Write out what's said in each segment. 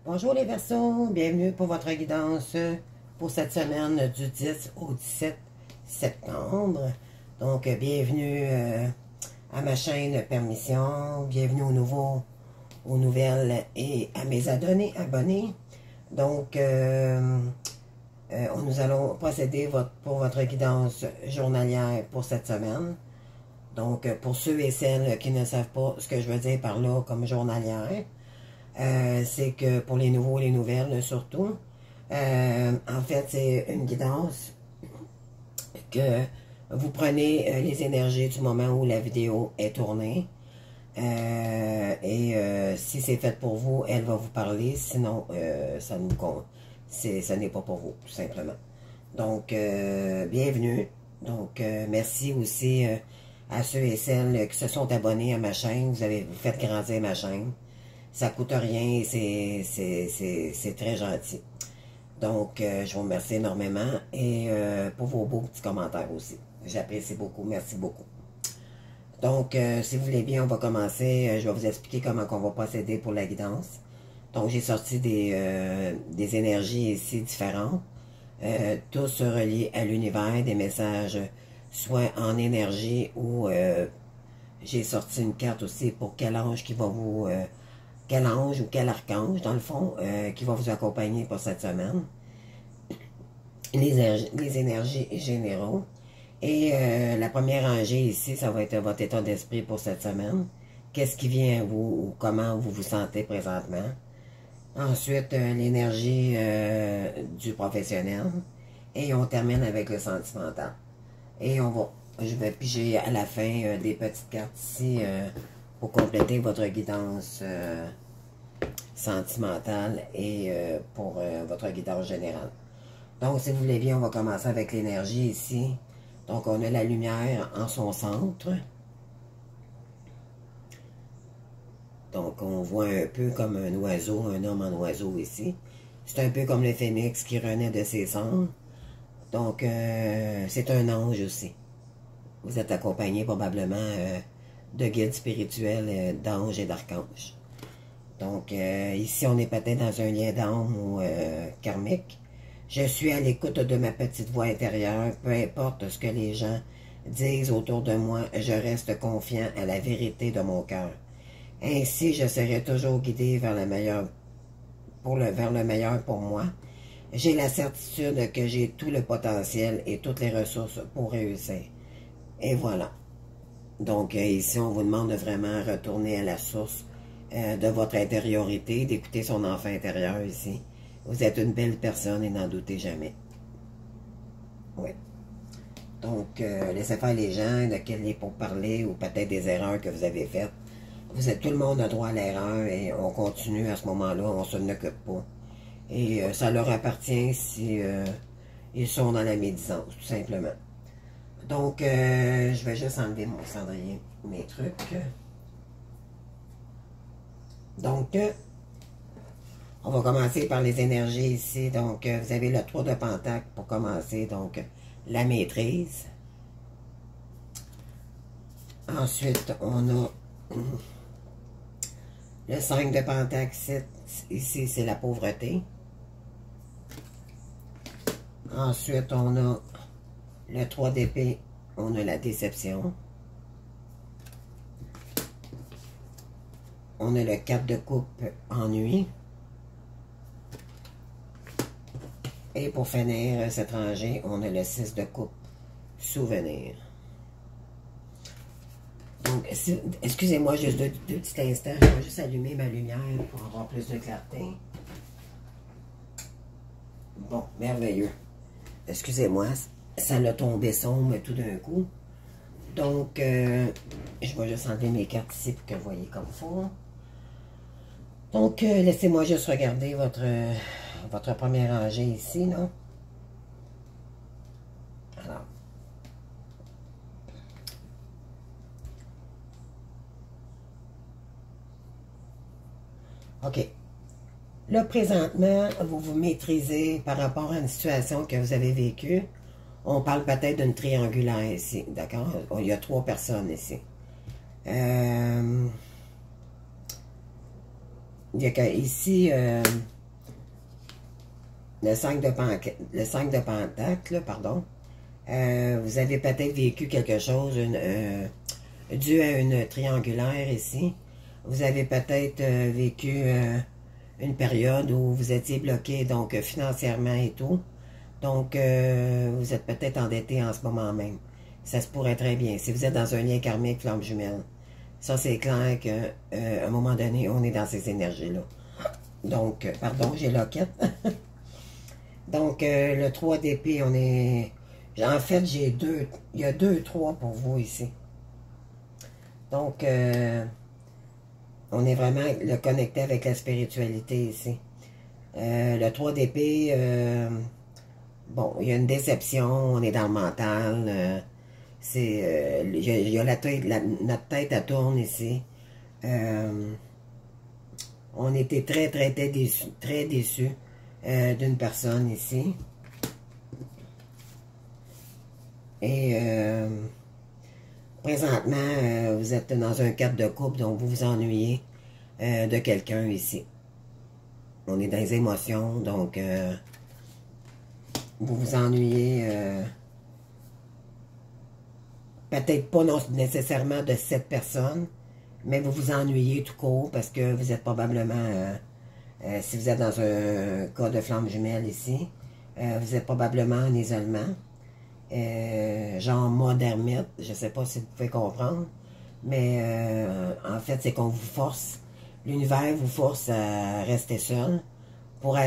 Bonjour les Verseaux, bienvenue pour votre guidance pour cette semaine du 10 au 17 septembre. Donc, bienvenue à ma chaîne Permission, bienvenue aux nouvelles et à mes abonnés. Donc, nous allons procéder pour votre guidance journalière pour cette semaine. Donc, pour ceux et celles qui ne savent pas ce que je veux dire par là comme journalière, c'est que pour les nouveaux et les nouvelles surtout, en fait, c'est une guidance que vous prenez les énergies du moment où la vidéo est tournée. Si c'est fait pour vous, elle va vous parler. Sinon, ça nous compte. Ça n'est pas pour vous, tout simplement. Donc, bienvenue. Donc, merci aussi à ceux et celles qui se sont abonnés à ma chaîne. Vous faites grandir ma chaîne. Ça coûte rien et c'est très gentil. Donc, je vous remercie énormément et pour vos beaux petits commentaires aussi. J'apprécie beaucoup. Merci beaucoup. Donc, si vous voulez bien, on va commencer. Je vais vous expliquer comment on va procéder pour la guidance. Donc, j'ai sorti des énergies ici différentes, tous reliés à l'univers, des messages soit en énergie ou j'ai sorti une carte aussi pour quel ange qui va vous... quel ange ou quel archange, dans le fond, qui va vous accompagner pour cette semaine. Les énergies généraux. Et la première rangée ici, ça va être votre état d'esprit pour cette semaine. Qu'est-ce qui vient à vous ou comment vous vous sentez présentement. Ensuite, l'énergie du professionnel. Et on termine avec le sentimental. Et je vais piger à la fin des petites cartes ici pour compléter votre guidance sentimentale et pour votre guidance générale. Donc, si vous voulez bien, on va commencer avec l'énergie ici. Donc, on a la lumière en son centre. Donc, on voit un peu comme un oiseau, un homme en oiseau ici. C'est un peu comme le phénix qui renaît de ses cendres. Donc, c'est un ange aussi. Vous êtes accompagné probablement de guides spirituels, d'anges et d'archanges. Donc, ici, on est peut-être dans un lien d'âme ou karmique. Je suis à l'écoute de ma petite voix intérieure. Peu importe ce que les gens disent autour de moi, je reste confiant à la vérité de mon cœur. Ainsi, je serai toujours guidé vers le meilleur pour moi. J'ai la certitude que j'ai tout le potentiel et toutes les ressources pour réussir. Et voilà. Donc, ici, on vous demande de vraiment retourner à la source de votre intériorité, d'écouter son enfant intérieur ici. Vous êtes une belle personne et n'en doutez jamais. Oui. Donc, laissez faire les gens de quel est pour parler ou peut-être des erreurs que vous avez faites. Tout le monde a droit à l'erreur et on continue à ce moment-là, on ne s'en occupe pas. Et ça leur appartient si ils sont dans la médisance, tout simplement. Donc, je vais juste enlever mon cendrier, mes trucs. Donc, on va commencer par les énergies ici. Donc, vous avez le 3 de Pentacle pour commencer. Donc, la maîtrise. Ensuite, on a le 5 de Pentacle. Ici, c'est la pauvreté. Ensuite, on a le 3 d'épée. On a la déception. On a le 4 de coupe, ennui. Et pour finir cette rangée, on a le 6 de coupe, souvenir. Donc, excusez-moi juste deux petits instants, je vais juste allumer ma lumière pour avoir plus de clarté. Bon, merveilleux. Excusez-moi, ça l'a tombé sombre tout d'un coup. Donc, je vais juste enlever mes cartes ici pour que vous voyez comme il faut. Donc, laissez-moi juste regarder votre première rangée ici, là. Alors. OK. Là, présentement, vous vous maîtrisez par rapport à une situation que vous avez vécue. On parle peut-être d'une triangulaire ici, d'accord? Il y a 3 personnes ici. il y a ici, le 5 de Pentacle, pardon. Vous avez peut-être vécu quelque chose dû à une triangulaire ici. Vous avez peut-être vécu une période où vous étiez bloqué, donc financièrement et tout. Donc, vous êtes peut-être endetté en ce moment même. Ça se pourrait très bien. Si vous êtes dans un lien karmique, flamme jumelle, ça c'est clair qu'à un moment donné, on est dans ces énergies-là. Donc, pardon, j'ai loquette. Donc, le 3 d'épée, on est... En fait, j'ai deux... Il y a 2, 3 pour vous ici. Donc, on est vraiment le connecté avec la spiritualité ici. Le 3 d'épée, bon, il y a une déception, on est dans le mental. Il y a la tête, notre tête, elle tourne ici. On était très déçus d'une personne ici. Et présentement, vous êtes dans un cadre de couple, donc vous vous ennuyez de quelqu'un ici. On est dans les émotions, donc vous vous ennuyez peut-être pas nécessairement de cette personne, mais vous vous ennuyez tout court parce que vous êtes probablement, si vous êtes dans un cas de flamme jumelle ici, vous êtes probablement en isolement. Genre mode ermite, je ne sais pas si vous pouvez comprendre, mais en fait, c'est qu'on vous force, l'univers vous force à rester seul pour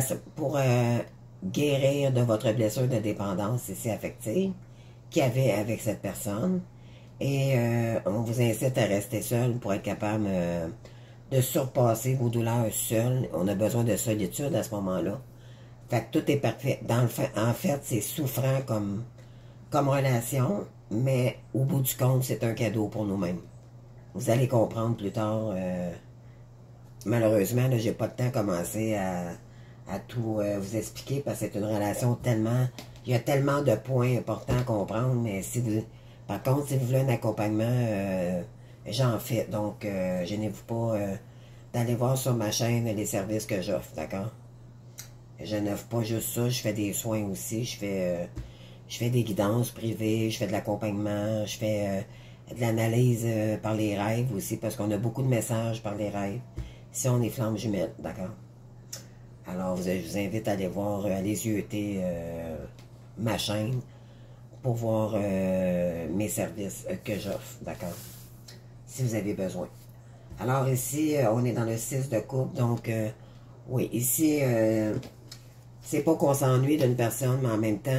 guérir de votre blessure de dépendance ici affective qu'il y avait avec cette personne. Et on vous incite à rester seul pour être capable de surpasser vos douleurs seul. On a besoin de solitude à ce moment-là. Fait que tout est parfait. En fait, c'est souffrant comme relation, mais au bout du compte, c'est un cadeau pour nous-mêmes. Vous allez comprendre plus tard. Malheureusement, là, j'ai pas de temps à commencer à tout vous expliquer parce que c'est une relation tellement... Il y a tellement de points importants à comprendre, mais si vous... Par contre, si vous voulez un accompagnement, j'en fais. Donc, gênez-vous pas d'aller voir sur ma chaîne les services que j'offre, d'accord? Je n'offre pas juste ça, je fais des soins aussi, je fais des guidances privées, je fais de l'accompagnement, je fais de l'analyse par les rêves aussi, parce qu'on a beaucoup de messages par les rêves. Si on est flamme jumelle, d'accord? Alors, je vous invite à aller voir, à les yeuter ma chaîne pour voir mes services que j'offre, d'accord? Si vous avez besoin. Alors ici, on est dans le 6 de coupe, donc oui, ici, c'est pas qu'on s'ennuie d'une personne, mais en même temps,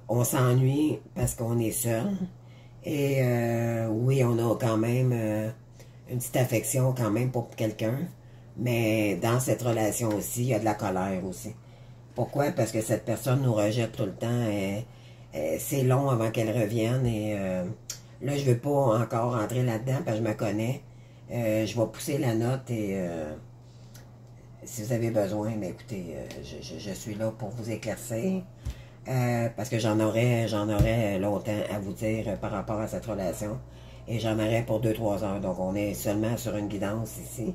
on s'ennuie parce qu'on est seul. Et oui, on a quand même une petite affection quand même pour quelqu'un, mais dans cette relation aussi, il y a de la colère aussi. Pourquoi? Parce que cette personne nous rejette tout le temps. C'est long avant qu'elle revienne. Et là, je ne veux pas encore rentrer là-dedans parce que je me connais. Je vais pousser la note et si vous avez besoin, mais écoutez, je suis là pour vous éclaircir. Parce que j'en aurais longtemps à vous dire par rapport à cette relation. Et j'en aurais pour 2-3 heures. Donc, on est seulement sur une guidance ici.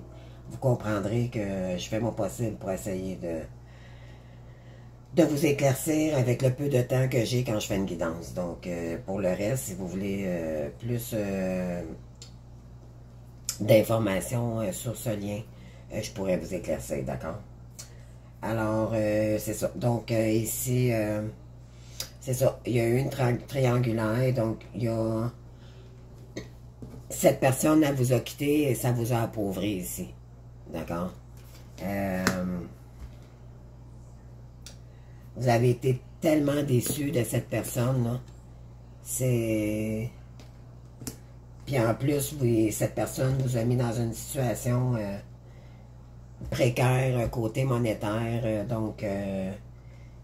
Vous comprendrez que je fais mon possible pour essayer de vous éclaircir avec le peu de temps que j'ai quand je fais une guidance. Donc, pour le reste, si vous voulez plus d'informations sur ce lien, je pourrais vous éclaircir, d'accord? Alors, c'est ça. Donc, ici, c'est ça. Il y a eu une triangulaire, donc il y a... Cette personne, elle vous a quitté et ça vous a appauvri ici. D'accord? Vous avez été tellement déçu de cette personne-là. C'est... Puis en plus, cette personne vous a mis dans une situation précaire côté monétaire. Donc,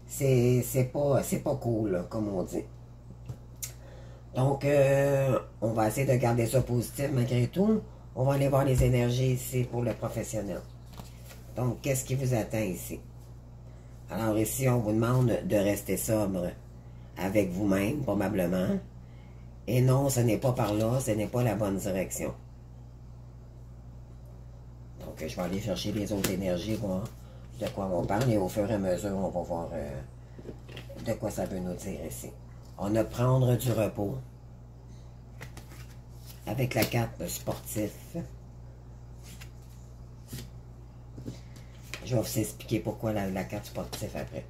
c'est pas cool, là, comme on dit. Donc, on va essayer de garder ça positif malgré tout. On va aller voir les énergies ici pour le professionnel. Donc, qu'est-ce qui vous attend ici? Alors ici, on vous demande de rester sobre avec vous-même, probablement. Et non, ce n'est pas par là, ce n'est pas la bonne direction. Donc, je vais aller chercher les autres énergies, voir de quoi on parle. Et au fur et à mesure, on va voir de quoi ça veut nous dire ici. On a prendre du repos. Avec la carte sportif. Je vais vous expliquer pourquoi la carte sportive après.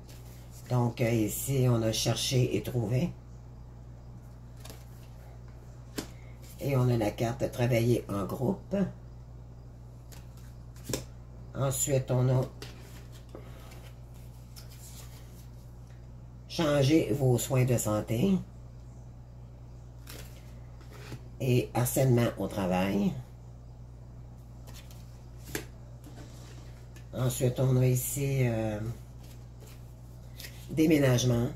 Donc, ici, on a cherché et trouvé. Et on a la carte travailler en groupe. Ensuite, on a changer vos soins de santé. Et harcèlement au travail. Ensuite, on a ici déménagement.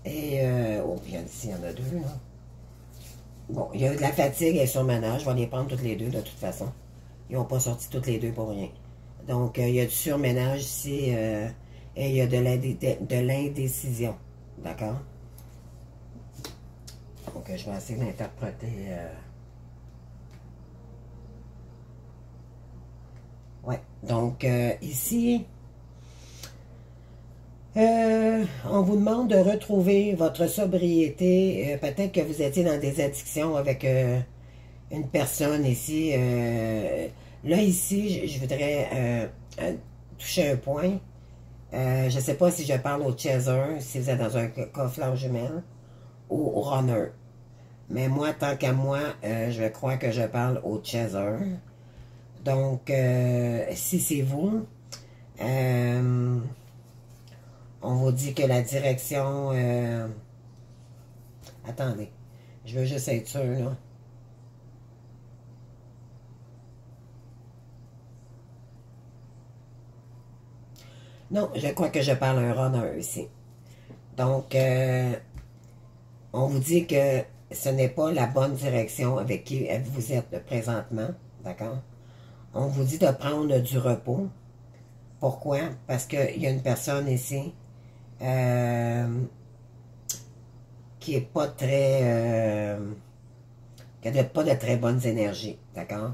Et, oh, bien ici, il y en a deux. Hein. Bon, il y a de la fatigue et surmenage. Je vais les prendre toutes les deux, de toute façon. Ils n'ont pas sorti toutes les deux pour rien. Donc, il y a du surménage ici et il y a de l'indécision. D'accord? Donc, je vais essayer d'interpréter. Ouais. Donc, ici, on vous demande de retrouver votre sobriété. Peut-être que vous étiez dans des addictions avec une personne ici. Là, ici, je voudrais toucher un point. Je ne sais pas si je parle au chaser, si vous êtes dans un coffre en jumelle, ou au runner. Mais moi, tant qu'à moi, je crois que je parle au chaser. Donc, si c'est vous, on vous dit que la direction... attendez, je veux juste être sûr, là. Non, je crois que je parle un runner ici. Donc, on vous dit que ce n'est pas la bonne direction avec qui vous êtes présentement, d'accord? On vous dit de prendre du repos. Pourquoi? Parce qu'il y a une personne ici qui n'est pas très... qui n'a pas de très bonnes énergies, d'accord?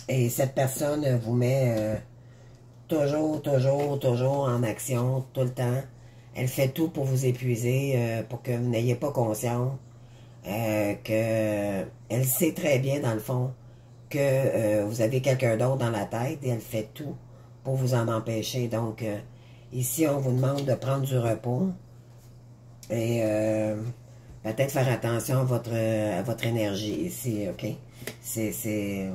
Et cette personne vous met toujours en action, tout le temps. Elle fait tout pour vous épuiser, pour que vous n'ayez pas conscience que elle sait très bien, dans le fond, que vous avez quelqu'un d'autre dans la tête et elle fait tout pour vous en empêcher. Donc, ici, on vous demande de prendre du repos et peut-être faire attention à votre énergie ici, OK? C'est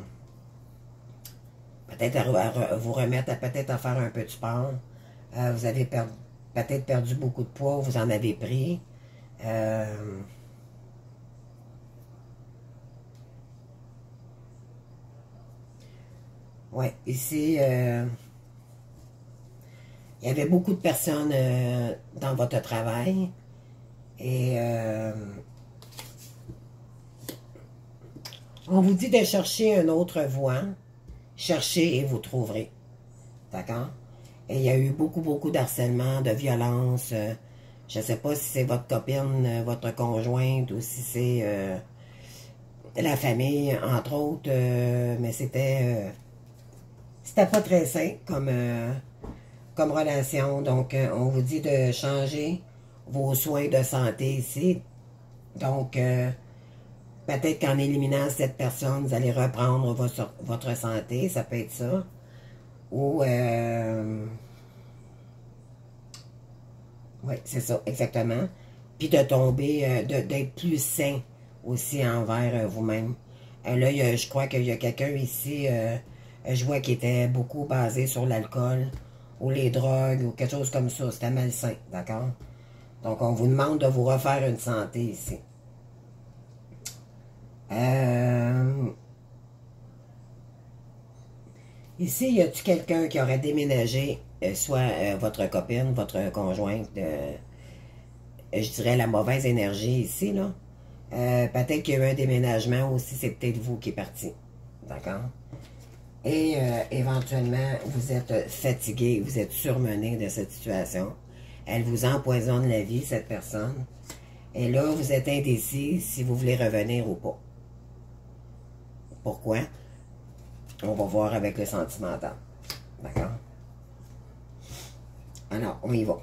peut-être à vous remettre peut-être à faire un peu de sport. Vous avez peut-être perdu beaucoup de poids, vous en avez pris. Ouais, ici, il y avait beaucoup de personnes dans votre travail et on vous dit de chercher une autre voie. Cherchez et vous trouverez. D'accord? Et il y a eu beaucoup d'harcèlement, de violence. Je ne sais pas si c'est votre copine, votre conjointe ou si c'est la famille, entre autres. Mais c'était pas très sain comme relation. Donc, on vous dit de changer vos soins de santé ici. Donc, peut-être qu'en éliminant cette personne, vous allez reprendre votre santé. Ça peut être ça. Ou... oui, c'est ça, exactement. Puis de tomber, d'être plus sain aussi envers vous-même. Là, je crois qu'il y a quelqu'un ici, je vois qui était beaucoup basé sur l'alcool ou les drogues ou quelque chose comme ça. C'était malsain, d'accord? Donc, on vous demande de vous refaire une santé ici. Ici, y a-t-il quelqu'un qui aurait déménagé, soit votre copine, votre conjointe, je dirais la mauvaise énergie ici, là. Peut-être qu'il y a eu un déménagement aussi, c'est peut-être vous qui est parti. D'accord? Et éventuellement, vous êtes fatigué, vous êtes surmené de cette situation. Elle vous empoisonne la vie, cette personne. Et là, vous êtes indécis si vous voulez revenir ou pas. Pourquoi? On va voir avec le sentimental. D'accord? Alors, on y va.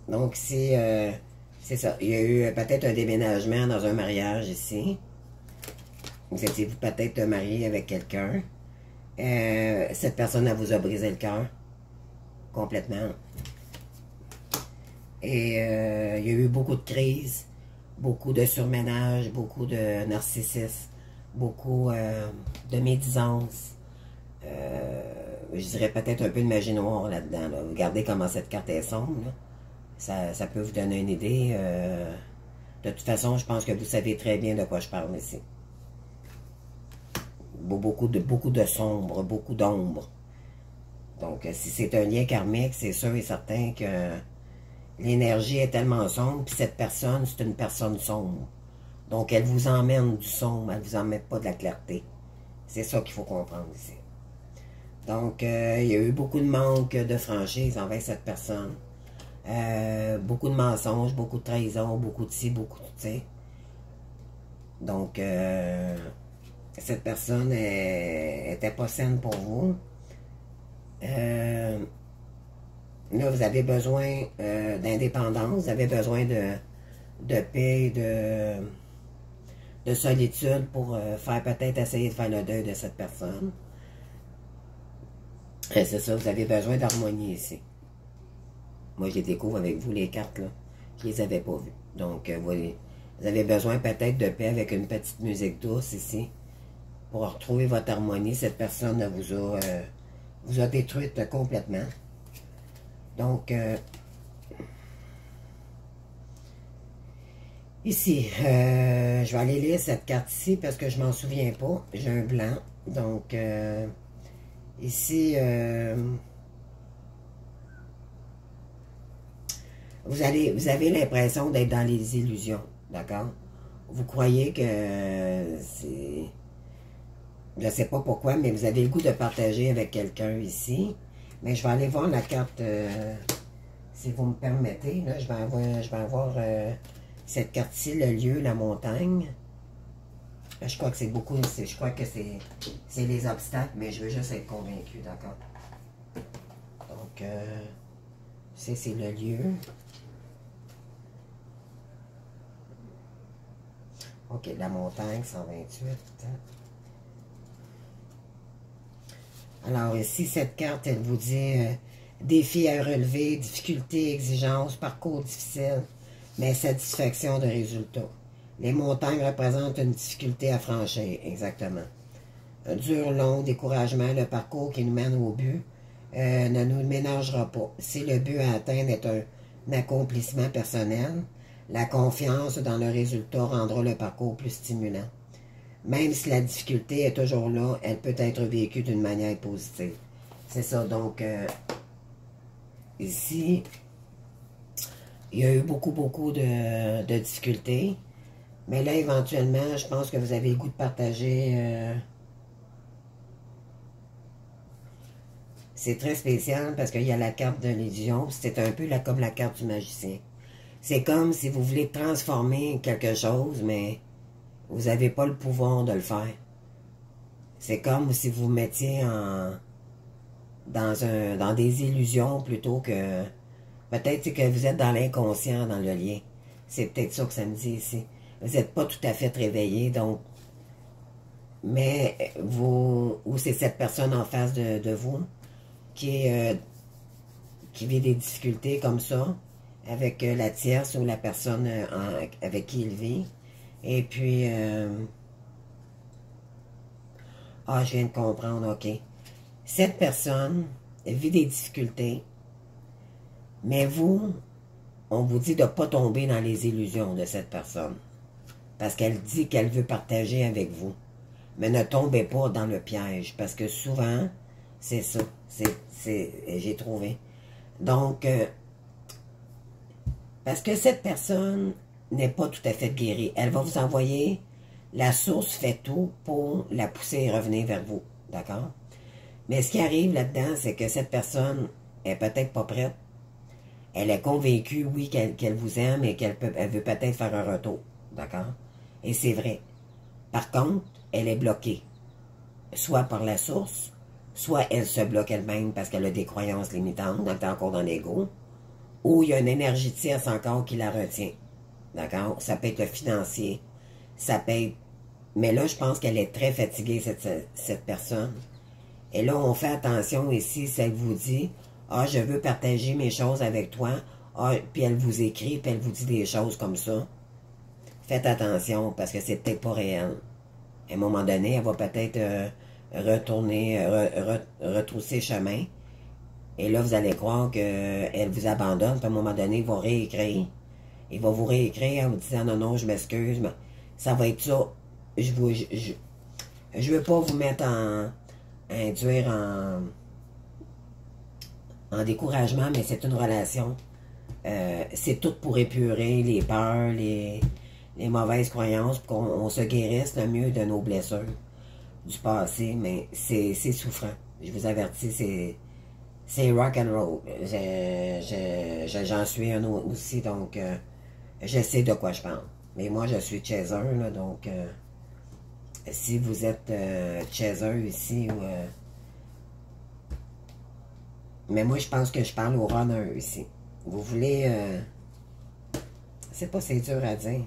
Donc, c'est ça. Il y a eu peut-être un déménagement dans un mariage ici. Vous étiez peut-être marié avec quelqu'un. Cette personne, elle vous a brisé le cœur. Complètement. Et il y a eu beaucoup de crises, beaucoup de surménage, beaucoup de narcissisme, beaucoup de médisance. Je dirais peut-être un peu de magie noire là-dedans. Là. Regardez comment cette carte est sombre. Là. Ça peut vous donner une idée. De toute façon, je pense que vous savez très bien de quoi je parle ici. Beaucoup de sombre, beaucoup d'ombre. Donc, si c'est un lien karmique, c'est sûr et certain que l'énergie est tellement sombre, puis cette personne, c'est une personne sombre. Donc, elle vous emmène du sombre, elle vous emmène pas de la clarté. C'est ça qu'il faut comprendre ici. Donc, il y a eu beaucoup de manque de franchise envers cette personne. Beaucoup de mensonges, beaucoup de trahison, beaucoup de ci, beaucoup de ça. Donc, cette personne était pas saine pour vous. Là, vous avez besoin d'indépendance, vous avez besoin de paix, de solitude pour faire peut-être essayer de faire le deuil de cette personne. C'est ça, vous avez besoin d'harmonie ici. Moi, je les découvre avec vous, les cartes, là. Je les avais pas vues. Donc, vous avez besoin peut-être de paix avec une petite musique douce ici. Pour retrouver votre harmonie, cette personne vous a détruite complètement. Donc, ici, je vais aller lire cette carte-ci parce que je m'en souviens pas. J'ai un blanc. Donc, ici, vous avez l'impression d'être dans les illusions, d'accord? Vous croyez que c'est... Je ne sais pas pourquoi, mais vous avez le goût de partager avec quelqu'un ici. Mais je vais aller voir la carte, si vous me permettez. Là, je vais avoir cette carte-ci, le lieu, la montagne. Là, je crois que c'est beaucoup, je crois que c'est les obstacles, mais je veux juste être convaincu, d'accord? Donc, c'est le lieu. Ok, la montagne, 128. Alors ici, cette carte, elle vous dit défi à relever, difficultés, exigences, parcours difficile, mais satisfaction de résultats. Les montagnes représentent une difficulté à franchir, exactement. Un dur, long, découragement, le parcours qui nous mène au but ne nous ménagera pas. Si le but à atteindre est un accomplissement personnel, la confiance dans le résultat rendra le parcours plus stimulant. Même si la difficulté est toujours là, elle peut être vécue d'une manière positive. C'est ça, donc, ici, il y a eu beaucoup de difficultés. Mais là, éventuellement, je pense que vous avez le goût de partager. C'est très spécial parce qu'il y a la carte de l'illusion. C'est un peu comme la carte du magicien. C'est comme si vous voulez transformer quelque chose, mais... vous n'avez pas le pouvoir de le faire. C'est comme si vous mettiez dans des illusions plutôt que... peut-être que vous êtes dans l'inconscient, dans le lien. C'est peut-être ça que ça me dit ici. Vous n'êtes pas tout à fait réveillé, donc... mais vous... ou c'est cette personne en face de vous qui vit des difficultés comme ça, avec la tierce ou la personne avec qui il vit. Et puis, ah, je viens de comprendre, ok. Cette personne vit des difficultés, mais vous, on vous dit de ne pas tomber dans les illusions de cette personne. Parce qu'elle dit qu'elle veut partager avec vous. Mais ne tombez pas dans le piège, parce que souvent, c'est ça. J'ai trouvé. Donc, parce que cette personne n'est pas tout à fait guérie. Elle va vous envoyer, la source fait tout pour la pousser et revenir vers vous. D'accord? Mais ce qui arrive là-dedans, c'est que cette personne est peut-être pas prête. Elle est convaincue, oui, qu'elle vous aime et elle veut peut-être faire un retour. D'accord? Et c'est vrai. Par contre, elle est bloquée. Soit par la source, soit elle se bloque elle-même parce qu'elle a des croyances limitantes, donc elle est encore dans l'ego, ou il y a une énergie tierce encore qui la retient. D'accord? Ça peut être le financier, ça peut être... Mais là, je pense qu'elle est très fatiguée, cette personne. Et là, on fait attention ici, si elle vous dit, « Ah, je veux partager mes choses avec toi. » Ah, puis elle vous écrit, puis elle vous dit des choses comme ça. Faites attention, parce que c'est peut-être pas réel. À un moment donné, elle va peut-être retourner, retrousser chemin. Et là, vous allez croire qu'elle vous abandonne. Puis à un moment donné, il va réécrire. Il va vous réécrire en vous disant, non, non, je m'excuse. Mais ça va être ça. Je veux pas vous mettre induire en découragement, mais c'est une relation. C'est tout pour épurer les peurs, les mauvaises croyances, pour qu'on se guérisse le mieux de nos blessures du passé, mais c'est souffrant. Je vous avertis, c'est rock and roll. J'en suis un aussi, donc je sais de quoi je parle. Mais moi, je suis chaser, là, donc si vous êtes chaser ici, mais moi, je pense que je parle au runner ici. Vous voulez... c'est pas, c'est dur à dire.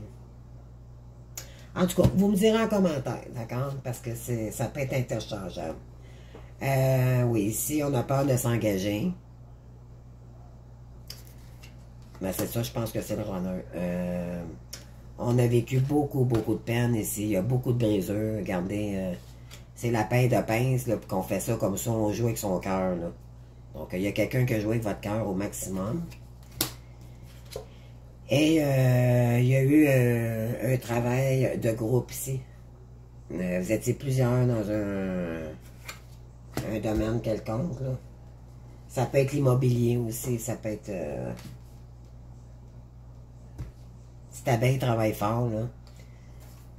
En tout cas, vous me direz en commentaire, d'accord? Parce que ça peut être interchangeable. Oui, ici, on a peur de s'engager. Mais c'est ça, je pense que c'est le runner. On a vécu beaucoup, beaucoup de peine ici. Il y a beaucoup de brisures. Regardez, c'est la paille de pince, là, puis qu'on fait ça comme ça, on joue avec son cœur, là. Donc, il y a quelqu'un qui a joué avec votre cœur au maximum. Et il y a eu un travail de groupe ici. Vous étiez plusieurs dans un domaine quelconque, là. Ça peut être l'immobilier aussi, ça peut être... si ta belle travaille fort, là.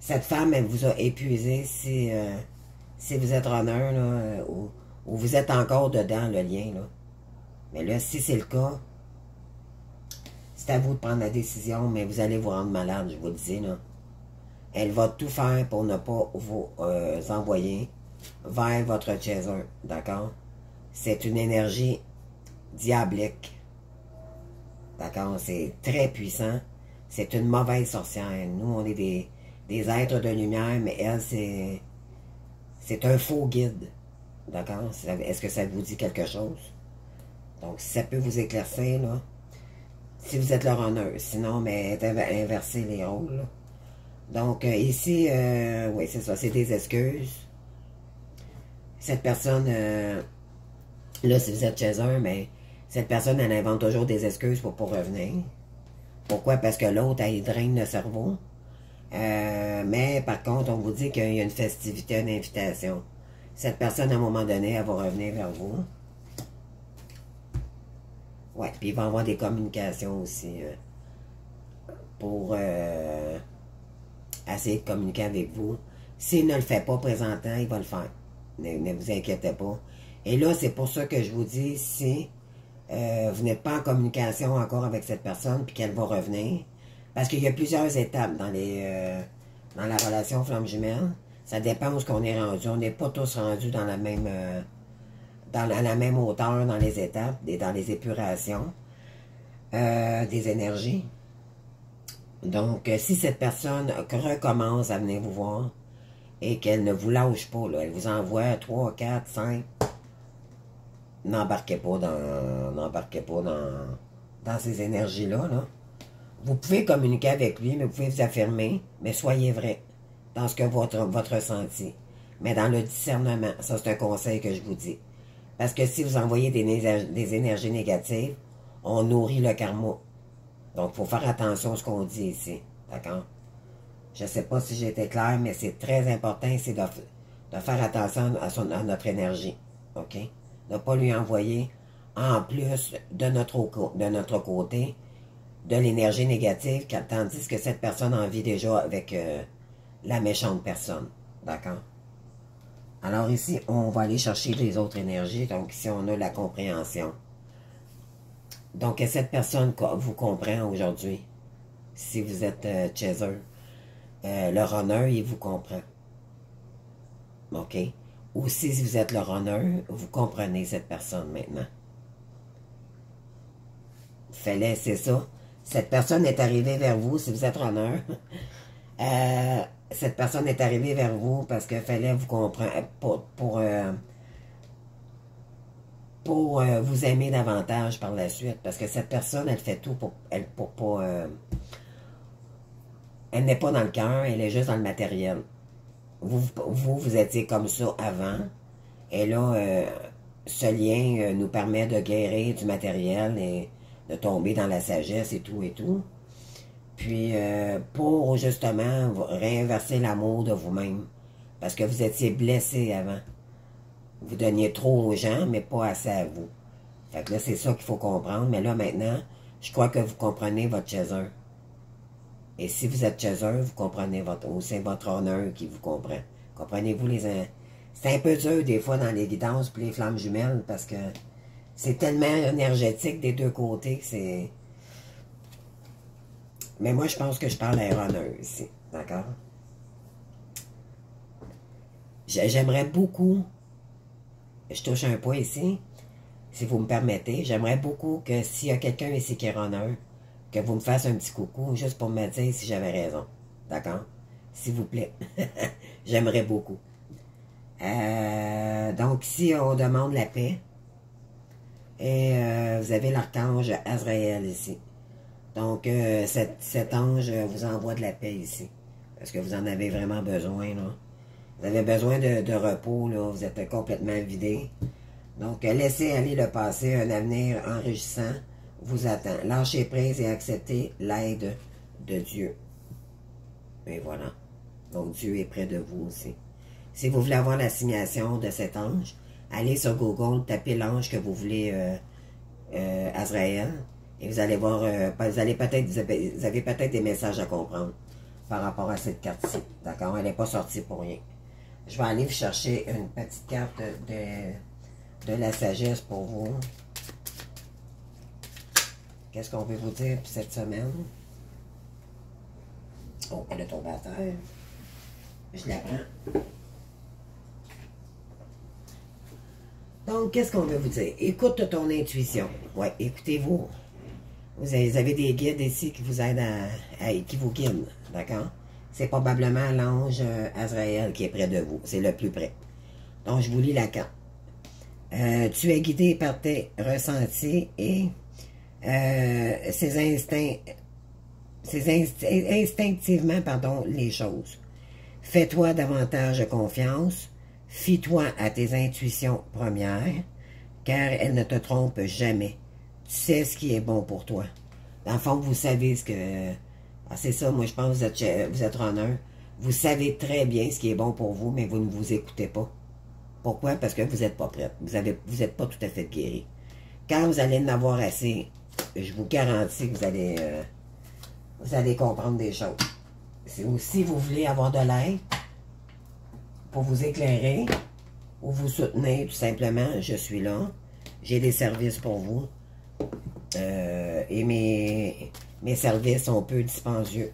Cette femme, elle vous a épuisé si vous êtes runner, là, ou vous êtes encore dedans, le lien, là. Mais là, si c'est le cas, c'est à vous de prendre la décision, mais vous allez vous rendre malade, je vous le dis, là. Elle va tout faire pour ne pas vous envoyer vers votre chaser, d'accord? C'est une énergie diabolique, d'accord? C'est très puissant. C'est une mauvaise sorcière. Nous, on est des êtres de lumière, mais elle, c'est un faux guide, d'accord? Est-ce que ça vous dit quelque chose? Donc, si ça peut vous éclaircir, là, si vous êtes le runner, sinon, mais inverser les rôles, là. Donc, ici, oui, c'est ça, c'est des excuses. Cette personne, là, si vous êtes chez eux, mais cette personne, elle invente toujours des excuses pour revenir. Pourquoi? Parce que l'autre, elle draine le cerveau. Mais, par contre, on vous dit qu'il y a une festivité, une invitation. Cette personne, à un moment donné, elle va revenir vers vous. Ouais, puis il va y avoir des communications aussi pour essayer de communiquer avec vous. S'il ne le fait pas présentement, il va le faire. Ne vous inquiétez pas. Et là, c'est pour ça que je vous dis, si vous n'êtes pas en communication encore avec cette personne, puis qu'elle va revenir, parce qu'il y a plusieurs étapes dans la relation flamme jumelle. Ça dépend où qu'on est rendu. On n'est pas tous rendus dans la même... à la même hauteur dans les étapes, dans les épurations des énergies. Donc, si cette personne recommence à venir vous voir et qu'elle ne vous lâche pas, là, elle vous envoie 3, 4, 5, n'embarquez pas dans ces énergies-là. Là. Vous pouvez communiquer avec lui, mais vous pouvez vous affirmer, mais soyez vrai dans ce que votre ressenti. Mais dans le discernement, ça c'est un conseil que je vous dis. Parce que si vous envoyez des énergies négatives, on nourrit le karma. Donc, il faut faire attention à ce qu'on dit ici. D'accord? Je ne sais pas si j'ai été clair, mais c'est très important, c'est de faire attention à notre énergie. OK? De ne pas lui envoyer, en plus de notre côté, de l'énergie négative, tandis que cette personne en vit déjà avec la méchante personne. D'accord? Alors ici, on va aller chercher les autres énergies. Donc ici, on a la compréhension. Donc, cette personne vous comprend aujourd'hui. Si vous êtes chez eux, le runner, il vous comprend. OK? Ou si vous êtes le runner, vous comprenez cette personne maintenant. Fallait, c'est ça. Cette personne est arrivée vers vous, si vous êtes runner. Cette personne est arrivée vers vous parce qu'il fallait vous comprendre pour vous aimer davantage par la suite. Parce que cette personne, elle fait tout pour pas... elle n'est pas dans le cœur, elle est juste dans le matériel. Vous étiez comme ça avant. Et là, ce lien nous permet de guérir du matériel et de tomber dans la sagesse et tout et tout. Puis, pour justement réinverser l'amour de vous-même. Parce que vous étiez blessé avant. Vous donniez trop aux gens, mais pas assez à vous. Fait que là, c'est ça qu'il faut comprendre. Mais là, maintenant, je crois que vous comprenez votre chaser. Et si vous êtes chaser, vous comprenez c'est votre honneur qui vous comprend. Comprenez-vous les... C'est un peu dur, des fois, dans les guidances puis les flammes jumelles, parce que c'est tellement énergétique des deux côtés que c'est... Mais moi, je pense que je parle à un runner ici. D'accord? J'aimerais beaucoup... Je touche un point ici, si vous me permettez. J'aimerais beaucoup que s'il y a quelqu'un ici qui est runner, que vous me fassiez un petit coucou, juste pour me dire si j'avais raison. D'accord? S'il vous plaît. J'aimerais beaucoup. Donc, ici, on demande la paix. Et vous avez l'archange Azraël ici. Donc, cet ange vous envoie de la paix ici. Parce que vous en avez vraiment besoin, là. Vous avez besoin de repos, là. Vous êtes complètement vidé. Donc, laissez aller le passé. Un avenir enrichissant vous attend. Lâchez prise et acceptez l'aide de Dieu. Et voilà. Donc, Dieu est près de vous aussi. Si vous voulez avoir l'assignation de cet ange, allez sur Google, tapez l'ange que vous voulez, Azraël, et vous allez voir, vous avez peut-être des messages à comprendre par rapport à cette carte-ci. D'accord? Elle n'est pas sortie pour rien. Je vais aller vous chercher une petite carte de la sagesse pour vous. Qu'est-ce qu'on veut vous dire pour cette semaine? Oh, elle est tombée à terre. Je la prends. Donc, qu'est-ce qu'on veut vous dire? Écoute ton intuition. Ouais, écoutez-vous. Vous avez des guides ici qui vous aident qui vous guident. D'accord? C'est probablement l'ange Azraël qui est près de vous. C'est le plus près. Donc, je vous lis la carte. Tu es guidé par tes ressentis et instinctivement, les choses. Fais-toi davantage confiance. Fie-toi à tes intuitions premières, car elles ne te trompent jamais. Tu sais ce qui est bon pour toi. Dans le fond, vous savez ce que... Ah, c'est ça, moi je pense que vous êtes runner. Vous savez très bien ce qui est bon pour vous, mais vous ne vous écoutez pas. Pourquoi? Parce que vous n'êtes pas prête. Vous n'êtes pas tout à fait guéri. Quand vous allez en avoir assez, je vous garantis que vous allez comprendre des choses. Si vous voulez avoir de l'aide, pour vous éclairer ou vous soutenir, tout simplement, je suis là. J'ai des services pour vous. Et mes services sont peu dispendieux.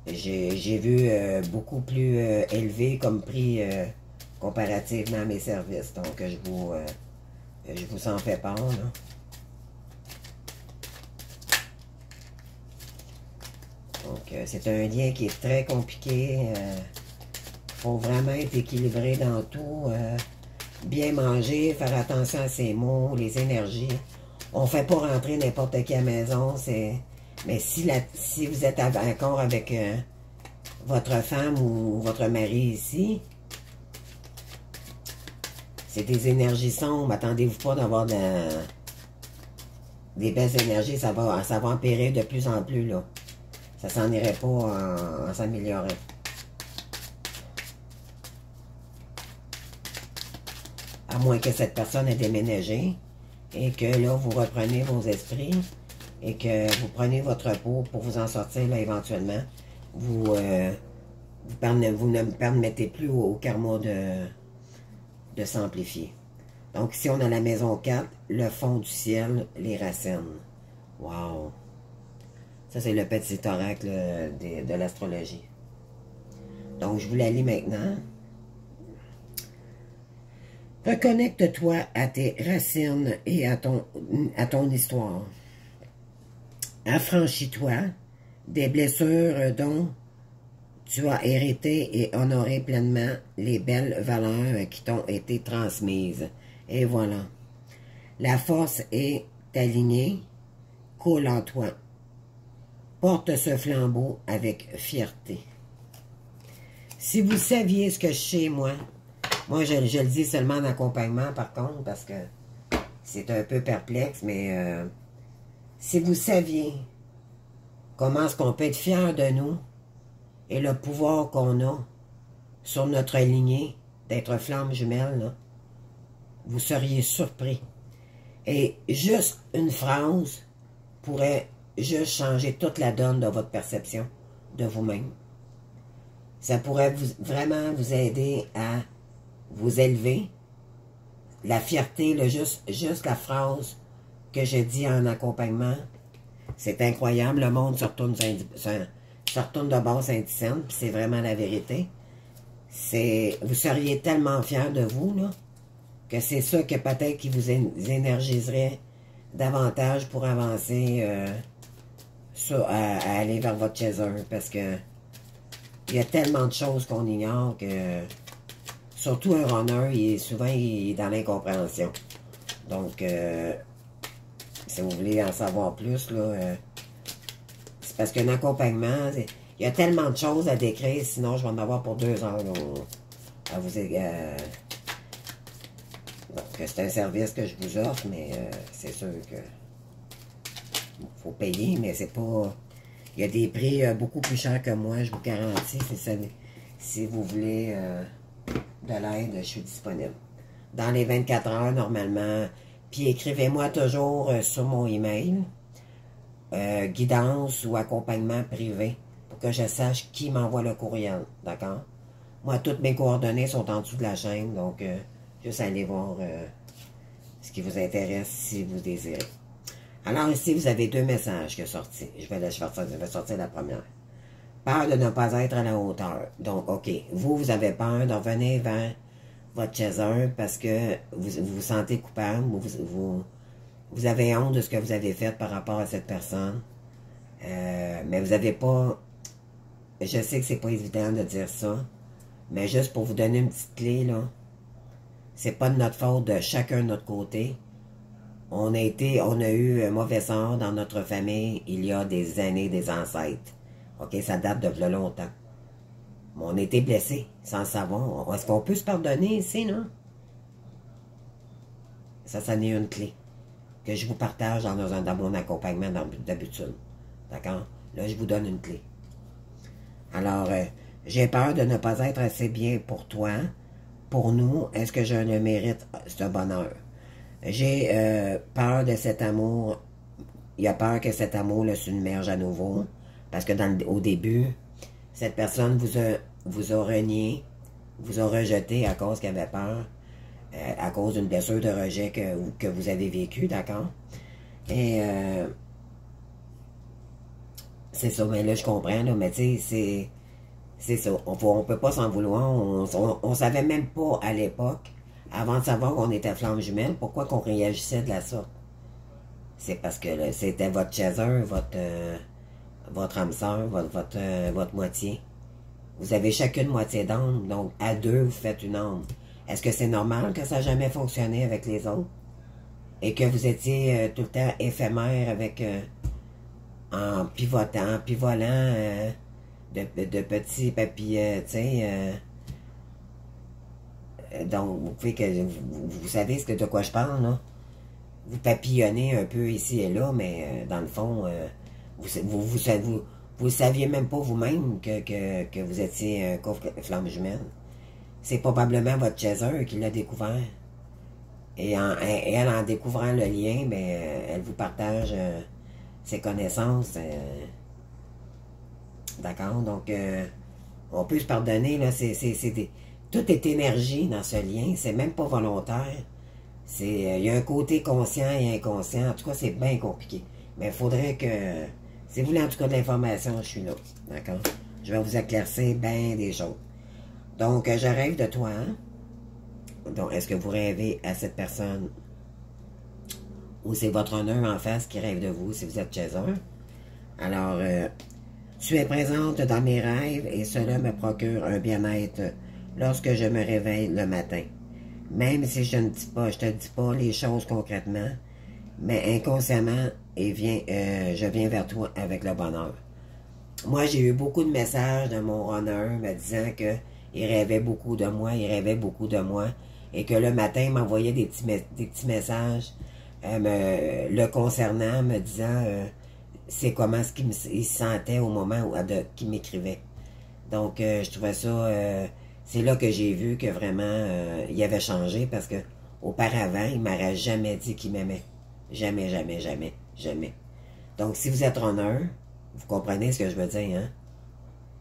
J'ai vu beaucoup plus élevé comme prix comparativement à mes services. Donc, je vous en fais part, là. Donc, c'est un lien qui est très compliqué. Faut vraiment être équilibré dans tout. Bien manger, faire attention à ses mots, les énergies. On ne fait pas rentrer n'importe qui à la maison. Mais si vous êtes encore avec votre femme ou votre mari ici, c'est des énergies sombres. Attendez-vous pas d'avoir des belles énergies. Ça va empirer de plus en plus, là. Ça s'en irait pas en s'améliorant. À moins que cette personne ait déménagé et que là, vous reprenez vos esprits et que vous prenez votre repos pour vous en sortir, là, éventuellement. Vous ne permettez plus au karma de s'amplifier. Donc ici, on a la maison 4, le fond du ciel, les racines. Wow! Ça, c'est le petit oracle de l'astrologie. Donc, je vous la lis maintenant. Reconnecte-toi à tes racines et à ton histoire. Affranchis-toi des blessures dont tu as hérité et honoré pleinement les belles valeurs qui t'ont été transmises. Et voilà. La force est alignée, coule en toi. Porte ce flambeau avec fierté. Si vous saviez ce que je sais, moi je le dis seulement en accompagnement par contre, parce que c'est un peu perplexe, mais si vous saviez comment est-ce qu'on peut être fier de nous et le pouvoir qu'on a sur notre lignée d'être flamme jumelle, là, vous seriez surpris. Et juste une phrase pourrait juste changer toute la donne de votre perception de vous-même. Ça pourrait vraiment vous aider à vous élever. La fierté, juste la phrase que je dis en accompagnement, c'est incroyable. Le monde se retourne de bord Saint-Hyacinthe, puis c'est vraiment la vérité. Vous seriez tellement fiers de vous, là, que c'est ça que peut-être qui vous énergiserait davantage pour avancer à aller vers votre chaser, parce que il y a tellement de choses qu'on ignore que surtout un runner, souvent il est dans l'incompréhension. Donc si vous voulez en savoir plus, là, c'est parce qu'un accompagnement, il y a tellement de choses à décrire, sinon je vais en avoir pour 2 heures là, à vous donc c'est un service que je vous offre, mais c'est sûr que faut payer, mais c'est pas... Il y a des prix beaucoup plus chers que moi, je vous garantis. Si vous voulez de l'aide, je suis disponible. Dans les 24 heures, normalement. Puis écrivez-moi toujours sur mon email, guidance ou accompagnement privé, pour que je sache qui m'envoie le courriel, d'accord? Moi, toutes mes coordonnées sont en dessous de la chaîne, donc juste allez voir ce qui vous intéresse si vous désirez. Alors ici, vous avez 2 messages qui sont sortis. Je vais sortir la première. Peur de ne pas être à la hauteur. Donc, OK, vous avez peur de revenir vers votre chaser parce que vous vous sentez coupable, vous avez honte de ce que vous avez fait par rapport à cette personne. Mais vous n'avez pas... Je sais que c'est pas évident de dire ça, mais juste pour vous donner une petite clé, là, c'est pas de notre faute de chacun de notre côté. On a eu un mauvais sort dans notre famille il y a des années, des ancêtres. OK, ça date de longtemps. Mais on a été blessés, sans le savoir. Est-ce qu'on peut se pardonner ici, non? Ça en est une clé que je vous partage dans mon accompagnement d'habitude. D'accord? Là, je vous donne une clé. Alors, j'ai peur de ne pas être assez bien pour toi, pour nous. Est-ce que je le mérite, ce bonheur? J'ai peur de cet amour. Il a peur que cet amour le submerge à nouveau. Parce que au début, cette personne vous a renié, vous a rejeté à cause qu'elle avait peur, à cause d'une blessure de rejet que vous avez vécue, d'accord? Et c'est ça, mais là je comprends, là, mais tu sais, c'est ça. On peut pas s'en vouloir. On savait même pas à l'époque, avant de savoir qu'on était flamme jumelle, pourquoi qu'on réagissait de la sorte. C'est parce que c'était votre chaser, votre âme sœur, votre moitié. Vous avez chacune moitié d'âme, donc à 2, vous faites une âme. Est-ce que c'est normal que ça n'a jamais fonctionné avec les autres? Et que vous étiez tout le temps éphémère avec... en pivotant, de petits papillons, tu sais... donc, vous pouvez vous savez de quoi je parle, là? Vous papillonnez un peu ici et là, mais dans le fond, vous saviez même pas vous-même que vous étiez un coffre flamme jumelle. C'est probablement votre chaser qui l'a découvert. Et elle, en découvrant le lien, ben, elle vous partage ses connaissances. D'accord? Donc, on peut se pardonner, là. Tout est énergie dans ce lien. C'est même pas volontaire. il y a un côté conscient et inconscient. En tout cas, c'est bien compliqué. Mais il faudrait que... Si vous voulez en tout cas de l'information, je suis là. D'accord? Je vais vous éclaircir bien des choses. Donc, je rêve de toi. Hein? Donc, est-ce que vous rêvez à cette personne? Ou c'est votre honneur en face qui rêve de vous si vous êtes chez eux? Alors, tu es présente dans mes rêves et cela me procure un bien-être lorsque je me réveille le matin. Même si je te dis pas les choses concrètement, mais inconsciemment, je viens vers toi avec le bonheur. Moi, j'ai eu beaucoup de messages de mon honneur me disant que il rêvait beaucoup de moi, et que le matin, il m'envoyait des petits messages le concernant, me disant c'est comment il se sentait au moment qu'il m'écrivait. Donc, je trouvais ça... c'est là que j'ai vu que vraiment, il avait changé parce que auparavant, il m'aurait jamais dit qu'il m'aimait. Jamais, jamais, jamais, jamais. Donc, si vous êtes honneur, vous comprenez ce que je veux dire, hein?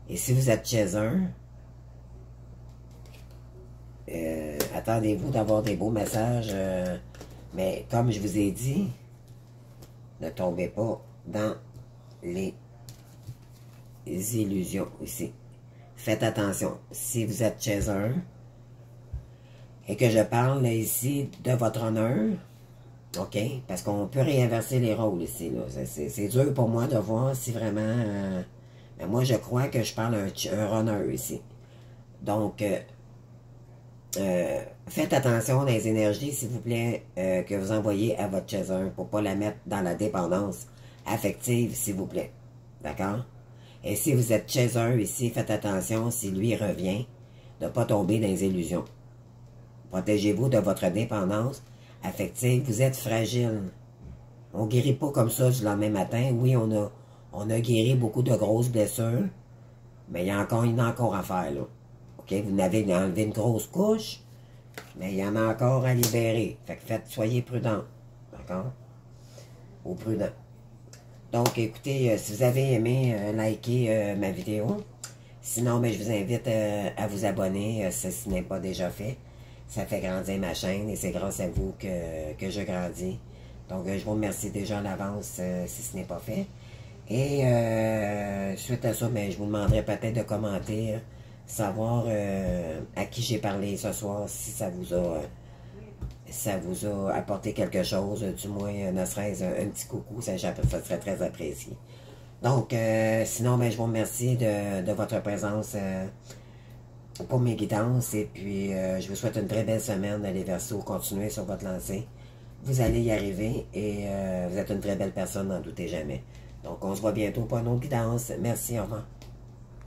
Et si vous êtes chez un, attendez-vous d'avoir des beaux messages, mais comme je vous ai dit, ne tombez pas dans les illusions ici. Faites attention. Si vous êtes chez un et que je parle là, ici de votre honneur, OK? Parce qu'on peut réinverser les rôles ici. C'est dur pour moi de voir si vraiment... mais moi, je crois que je parle un honneur ici. Donc, faites attention dans les énergies, s'il vous plaît, que vous envoyez à votre chaser pour ne pas la mettre dans la dépendance affective, s'il vous plaît. D'accord? Et si vous êtes chaser ici, faites attention, si lui revient, de ne pas tomber dans les illusions. Protégez-vous de votre dépendance affective. Vous êtes fragile. On ne guérit pas comme ça du lendemain matin. Oui, on a guéri beaucoup de grosses blessures, mais il y en a encore à faire, là. OK? Vous n'avez enlevé une grosse couche, mais il y en a encore à libérer. Fait que soyez prudent. D'accord? Ou prudent. Donc, écoutez, si vous avez aimé, likez ma vidéo. Sinon, je vous invite à vous abonner si ce n'est pas déjà fait. Ça fait grandir ma chaîne et c'est grâce à vous que je grandis. Donc, je vous remercie déjà en avance si ce n'est pas fait. Et suite à ça, je vous demanderai peut-être de commenter, savoir à qui j'ai parlé ce soir, si ça vous a apporté quelque chose, du moins, ne serait-ce un petit coucou, ça serait très apprécié. Donc, sinon, je vous remercie de votre présence pour mes guidances, et puis je vous souhaite une très belle semaine, les Verseaux, continuez sur votre lancée. Vous allez y arriver, et vous êtes une très belle personne, n'en doutez jamais. Donc, on se voit bientôt pour une autre guidance. Merci, au revoir.